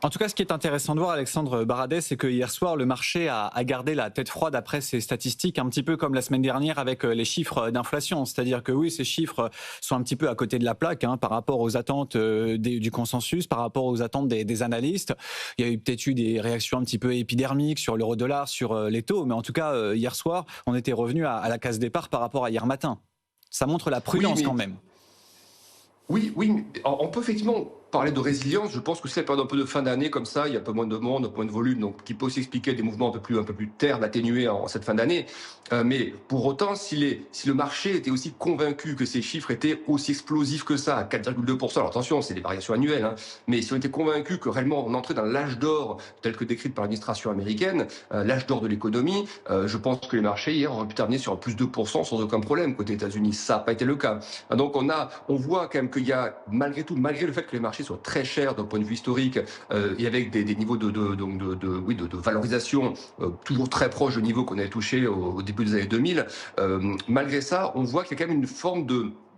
En tout cas, ce qui est intéressant de voir, Alexandre Baradez, c'est que hier soir, le marché a gardé la tête froide après ces statistiques, un petit peu comme la semaine dernière avec les chiffres d'inflation. C'est-à-dire que oui, ces chiffres sont un petit peu à côté de la plaque par rapport aux attentes du consensus, par rapport aux attentes des analystes. Il y a eu peut-être eu des réactions un petit peu épidermiques sur l'euro-dollar, sur les taux, mais en tout cas, hier soir, on était revenu à la case départ par rapport à hier matin. Ça montre la Oui, prudence quand mais même. oui, mais on peut effectivement parler de résilience. Je pense que c'est la période un peu de fin d'année comme ça, il y a un peu moins de monde, un peu moins de volume, donc qui peut aussi expliquer des mouvements un peu plus ternes, atténués en cette fin d'année. Mais pour autant, si le marché était aussi convaincu que ces chiffres étaient aussi explosifs que ça, à 4,2%, alors attention, c'est des variations annuelles, hein, mais si on était convaincu que réellement on entrait dans l'âge d'or tel que décrit par l'administration américaine, l'âge d'or de l'économie, je pense que les marchés hier auraient pu terminer sur un plus 2% sans aucun problème côté États-Unis. Ça n'a pas été le cas. Donc on voit quand même qu'il y a, malgré tout, malgré le fait que les marchés soient très chers d'un point de vue historique et avec des niveaux de valorisation toujours très proches de niveaux qu'on avait touchés au début des années 2000, malgré ça, on voit qu'il y a quand même une forme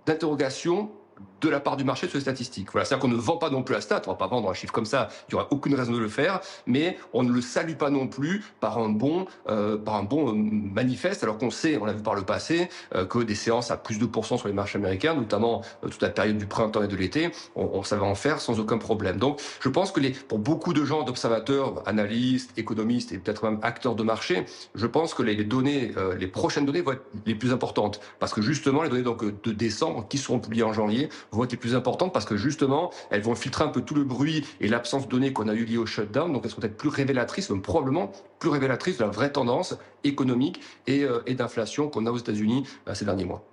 d'interrogation de la part du marché sur les statistiques. Voilà, c'est-à-dire qu'on ne vend pas non plus la stat, on ne va pas vendre un chiffre comme ça, il n'y aura aucune raison de le faire, mais on ne le salue pas non plus par un bon manifeste, alors qu'on sait, on l'a vu par le passé, que des séances à plus de pourcents sur les marchés américains, notamment toute la période du printemps et de l'été, on savait en faire sans aucun problème. Donc je pense que pour beaucoup de gens, d'observateurs, analystes, économistes et peut-être même acteurs de marché, je pense que les données, les prochaines données vont être les plus importantes, parce que justement les données donc, de décembre, qui seront publiées en janvier, vont être les plus importantes parce que justement, elles vont filtrer un peu tout le bruit et l'absence de données qu'on a eu liées au shutdown. Donc, elles seront peut-être plus révélatrices, même probablement plus révélatrices de la vraie tendance économique et d'inflation qu'on a aux États-Unis ces derniers mois.